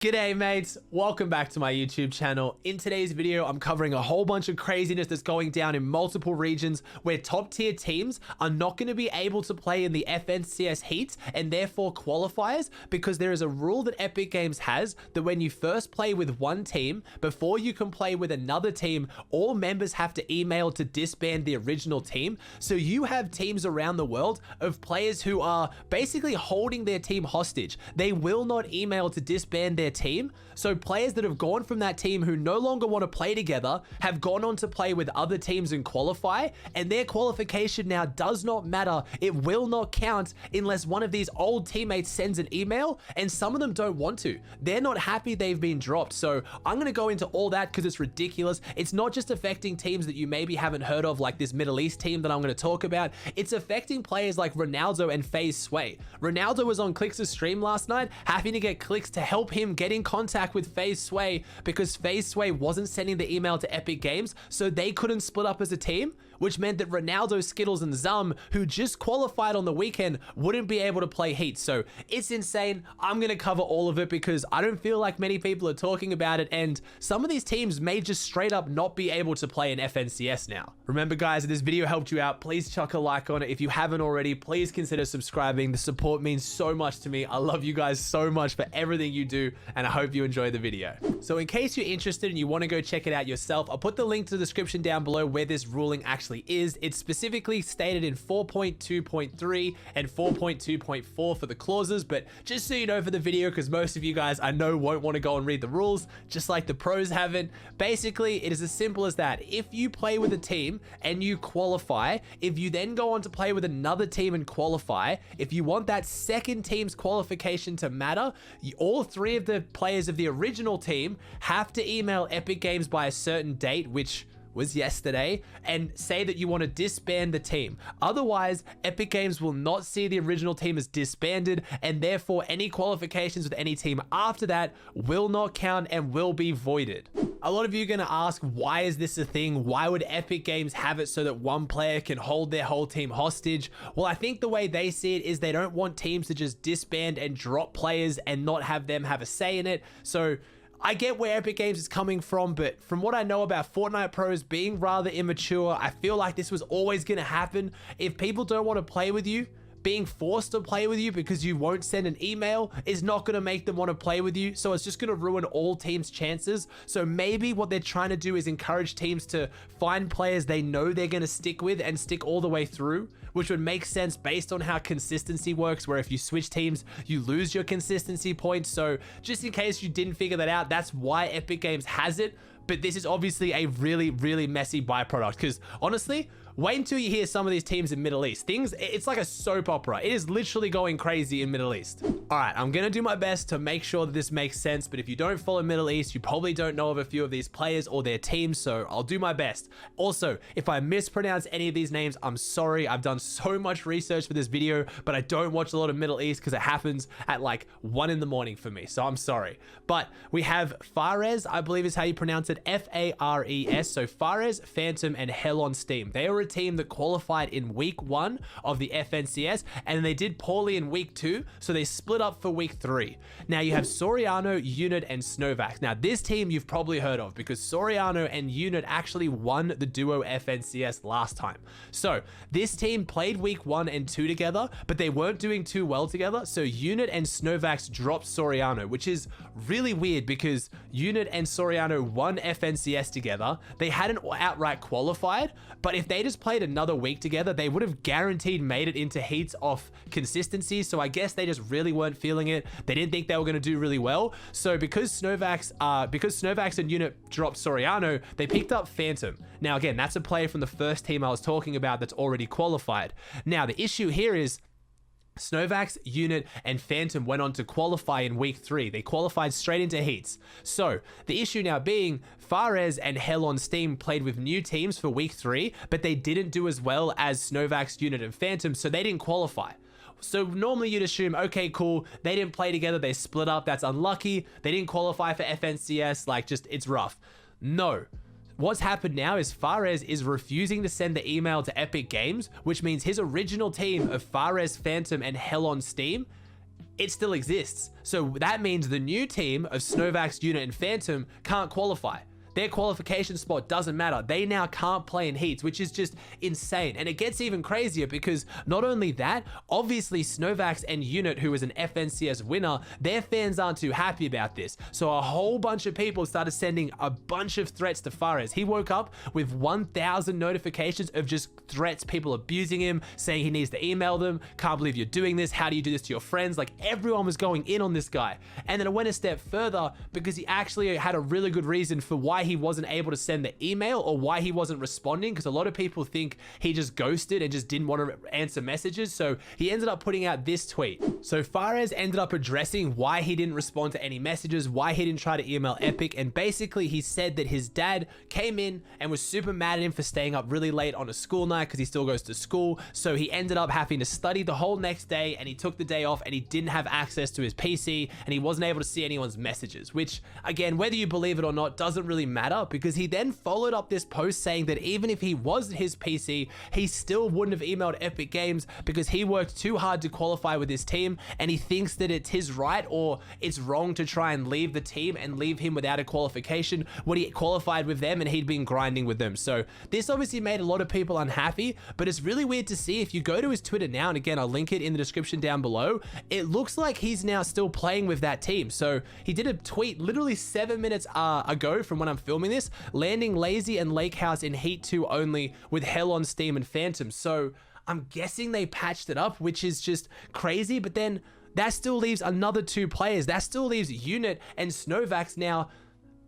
G'day mates, welcome back to my YouTube channel. In today's video, I'm covering a whole bunch of craziness that's going down in multiple regions where top tier teams are not going to be able to play in the FNCS heats and therefore qualifiers, because there is a rule that Epic Games has that when you first play with one team, before you can play with another team, all members have to email to disband the original team. So you have teams around the world of players who are basically holding their team hostage. They will not email to disband their team. So players that have gone from that team who no longer want to play together have gone on to play with other teams and qualify, and their qualification now does not matter. It will not count unless one of these old teammates sends an email, and some of them don't want to. They're not happy they've been dropped. So I'm going to go into all that because it's ridiculous. It's not just affecting teams that you maybe haven't heard of, like this Middle East team that I'm going to talk about. It's affecting players like Ronaldo and Faze Sway. Ronaldo was on Clix' stream last night, having to get Clix to help him get in contact with Faze Sway because Faze Sway wasn't sending the email to Epic Games, so they couldn't split up as a team, which meant that Ronaldo, Skittles, and Zum, who just qualified on the weekend, wouldn't be able to play heat. So it's insane. I'm going to cover all of it because I don't feel like many people are talking about it, and some of these teams may just straight up not be able to play in FNCS now. Remember guys, if this video helped you out, please chuck a like on it. If you haven't already, please consider subscribing. The support means so much to me. I love you guys so much for everything you do, and I hope you enjoy the video. So in case you're interested and you want to go check it out yourself, I'll put the link to the description down below where this ruling actually is. It's specifically stated in 4.2.3 and 4.2.4 for the clauses, but just so you know for the video, because most of you guys I know won't want to go and read the rules, just like the pros haven't. Basically, it is as simple as that. If you play with a team and you qualify, if you then go on to play with another team and qualify, if you want that second team's qualification to matter, all three of the players of the original team have to email Epic Games by a certain date, which was yesterday, and say that you want to disband the team. Otherwise, Epic Games will not see the original team as disbanded, and therefore any qualifications with any team after that will not count and will be voided. A lot of you are going to ask, why is this a thing? Why would Epic Games have it so that one player can hold their whole team hostage? Well, I think the way they see it is they don't want teams to just disband and drop players and not have them have a say in it. So I get where Epic Games is coming from, but from what I know about Fortnite pros being rather immature, I feel like this was always going to happen. If people don't want to play with you, being forced to play with you because you won't send an email is not going to make them want to play with you. So it's just going to ruin all teams' chances. So maybe what they're trying to do is encourage teams to find players they know they're going to stick with and stick all the way through, which would make sense based on how consistency works, where if you switch teams, you lose your consistency points. So just in case you didn't figure that out, that's why Epic Games has it. But this is obviously a really, really messy byproduct, because honestly, wait until you hear some of these teams in Middle East. It's like a soap opera. It is literally going crazy in Middle East. All right, I'm going to do my best to make sure that this makes sense, but if you don't follow Middle East, you probably don't know of a few of these players or their teams, so I'll do my best. Also, if I mispronounce any of these names, I'm sorry. I've done so much research for this video, but I don't watch a lot of Middle East because it happens at like 1 in the morning for me, so I'm sorry. But we have Faze, I believe is how you pronounce it, F-A-R-E-S. So Faze, Phantom, and Hell on Steam. They were a team that qualified in week 1 of the FNCS, and they did poorly in week 2, so they split up for week 3. Now you have Soriano, Unit, and Snowvaks. Now this team you've probably heard of because Soriano and Unit actually won the duo FNCS last time. So this team played week 1 and 2 together, but they weren't doing too well together, so Unit and Snowvaks dropped Soriano, which is really weird because Unit and Soriano won FNCS together. They hadn't outright qualified, but if they just played another week together, they would have guaranteed made it into heats off consistency. So I guess they just really weren't feeling it. They didn't think they were going to do really well. So because Snowvaks and Unit dropped Soriano, they picked up Phantom. Now again, that's a player from the first team I was talking about that's already qualified. Now the issue here is Snowvaks, Unit, and Phantom went on to qualify in week 3. They qualified straight into heats. So the issue now being Faze and Hell on Steam played with new teams for week 3, but they didn't do as well as Snowvaks, Unit, and Phantom, so they didn't qualify. So normally you'd assume, okay, cool, they didn't play together, they split up, that's unlucky, they didn't qualify for FNCS, like just, it's rough. No. What's happened now is Faze is refusing to send the email to Epic Games, which means his original team of Faze, Phantom, and Hell on Steam it still exists. So that means the new team of Snowvaks, Unit, and Phantom can't qualify. Their qualification spot doesn't matter. They now can't play in heats, which is just insane. And it gets even crazier because not only that, obviously Snowvaks and Unit, who is an FNCS winner, their fans aren't too happy about this. So a whole bunch of people started sending a bunch of threats to Faze. He woke up with 1,000 notifications of just threats, people abusing him, saying he needs to email them. Can't believe you're doing this. How do you do this to your friends? Like, everyone was going in on this guy. And then it went a step further because he actually had a really good reason for why he wasn't able to send the email or why he wasn't responding, because a lot of people think he just ghosted and just didn't want to answer messages. So he ended up putting out this tweet. So Faze ended up addressing why he didn't respond to any messages, why he didn't try to email Epic, and basically he said that his dad came in and was super mad at him for staying up really late on a school night because he still goes to school. So he ended up having to study the whole next day, and he took the day off and he didn't have access to his PC and he wasn't able to see anyone's messages, which again, whether you believe it or not, doesn't really matter, because he then followed up this post saying that even if he was at his PC, he still wouldn't have emailed Epic Games because he worked too hard to qualify with his team, and he thinks that it's his right or it's wrong to try and leave the team and leave him without a qualification when he qualified with them and he'd been grinding with them. So this obviously made a lot of people unhappy, but it's really weird to see. If you go to his Twitter now, and again, I'll link it in the description down below, it looks like he's now still playing with that team. So he did a tweet literally 7 minutes ago from when I'm filming this, landing Lazy and Lake House in Heat 2 only with Hell on Steam and Phantom. So I'm guessing they patched it up, which is just crazy. But then that still leaves another 2 players. That still leaves Unit and Snowvaks now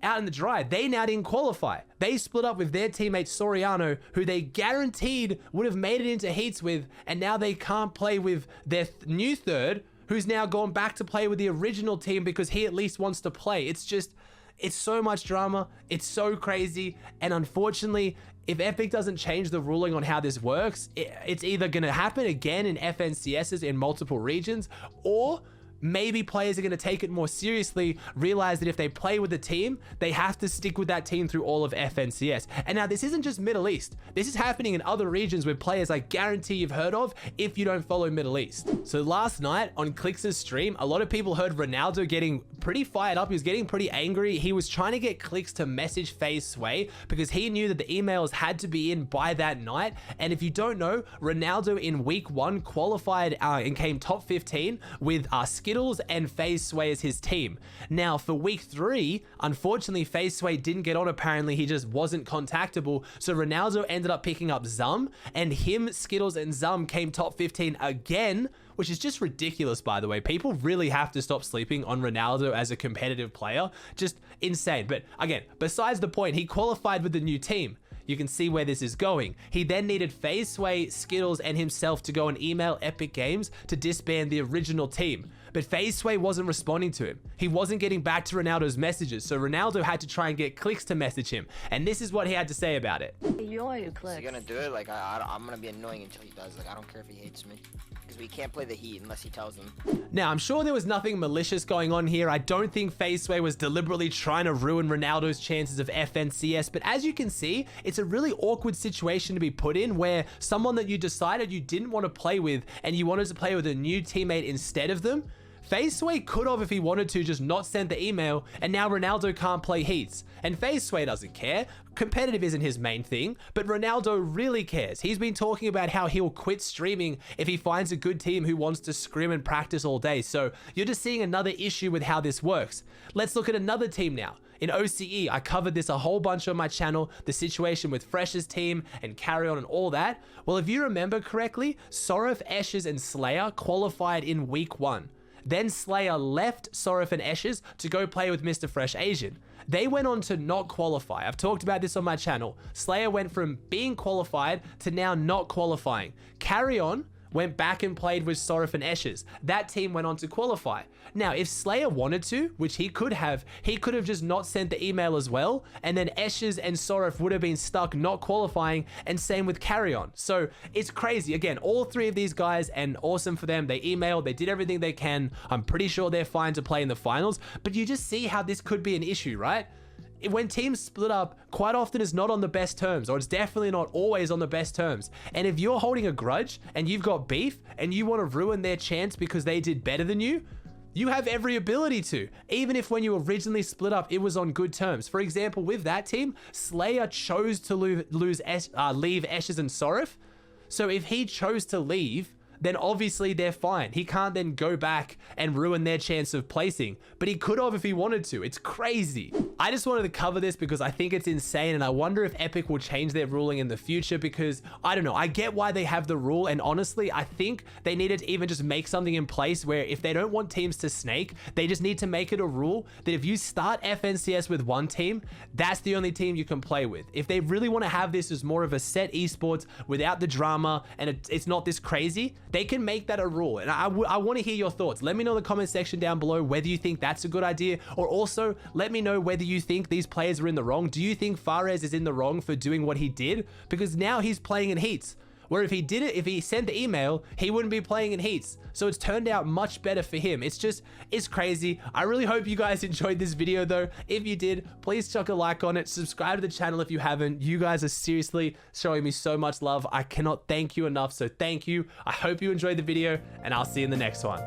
out in the dry. They now didn't qualify. They split up with their teammate Soriano, who they guaranteed would have made it into heats with, and now they can't play with their new third, who's now gone back to play with the original team because he at least wants to play. It's just, it's so much drama. It's so crazy. And unfortunately, if Epic doesn't change the ruling on how this works, it's either going to happen again in FNCSs in multiple regions, or maybe players are going to take it more seriously, realize that if they play with a team, they have to stick with that team through all of FNCS. And now this isn't just Middle East. This is happening in other regions with players I guarantee you've heard of if you don't follow Middle East. So last night on Clix' stream, a lot of people heard Ronaldo getting pretty fired up. He was getting pretty angry. He was trying to get Clix to message Faze Sway because he knew that the emails had to be in by that night. And if you don't know, Ronaldo in week 1 qualified and came top 15 with Skittles and Faze Sway as his team. Now for week 3, unfortunately Faze Sway didn't get on. Apparently he just wasn't contactable, so Ronaldo ended up picking up Zum, and him, Skittles, and Zum came top 15 again, which is just ridiculous, by the way. People really have to stop sleeping on Ronaldo as a competitive player. Just insane. But again, besides the point, he qualified with the new team. You can see where this is going. He then needed Faze Sway, Skittles, and himself to go and email Epic Games to disband the original team. But Faze Sway wasn't responding to him. He wasn't getting back to Ronaldo's messages, so Ronaldo had to try and get Clix to message him. And this is what he had to say about it. Is he gonna do it? Like, I'm gonna be annoying until he does. Like, I don't care if he hates me, because we can't play the Heat unless he tells him. Now, I'm sure there was nothing malicious going on here. I don't think Faze Sway was deliberately trying to ruin Ronaldo's chances of FNCS, but as you can see, it's a really awkward situation to be put in where someone that you decided you didn't want to play with and you wanted to play with a new teammate instead of them. Faze Sway could have, if he wanted to, just not sent the email, and now Ronaldo can't play heats. And Faze Sway doesn't care. Competitive isn't his main thing, but Ronaldo really cares. He's been talking about how he'll quit streaming if he finds a good team who wants to scrim and practice all day. So you're just seeing another issue with how this works. Let's look at another team now. In OCE, I covered this a whole bunch on my channel, the situation with Fresh's team and Carry On and all that. Well, if you remember correctly, Sorif, Eshes, and Slayer qualified in week 1. Then Slayer left Sorif and Eshes to go play with Mr. Fresh Asian. They went on to not qualify. I've talked about this on my channel. Slayer went from being qualified to now not qualifying. Carry On went back and played with Sorif and Eshes. That team went on to qualify. Now, if Slayer wanted to, which he could have just not sent the email as well, and then Eshes and Sorif would have been stuck not qualifying, and same with Carry On. So it's crazy. Again, all 3 of these guys, and awesome for them. They emailed, they did everything they can. I'm pretty sure they're fine to play in the finals, but you just see how this could be an issue, right? When teams split up, quite often it's not on the best terms, or it's definitely not always on the best terms. And if you're holding a grudge and you've got beef and you want to ruin their chance because they did better than you, You have every ability to. Even if when you originally split up, it was on good terms. For example, with that team, Slayer chose to leave Ashes and Sorif. So if he chose to leave, then obviously they're fine. He can't then go back and ruin their chance of placing, but he could have if he wanted to. It's crazy. I just wanted to cover this because I think it's insane, and I wonder if Epic will change their ruling in the future because, I don't know, I get why they have the rule, and honestly, I think they needed to even just make something in place where if they don't want teams to snake, they just need to make it a rule that if you start FNCS with one team, that's the only team you can play with. If they really want to have this as more of a set esports without the drama and it's not this crazy, they can make that a rule. And I want to hear your thoughts. Let me know in the comment section down below whether you think that's a good idea, or also let me know whether you think these players are in the wrong. Do you think Faze is in the wrong for doing what he did? Because now he's playing in heats, where if he sent the email, he wouldn't be playing in heats. So it's turned out much better for him. It's crazy. I really hope you guys enjoyed this video though. If you did, please chuck a like on it. Subscribe to the channel if you haven't. You guys are seriously showing me so much love. I cannot thank you enough. So thank you. I hope you enjoyed the video, and I'll see you in the next one.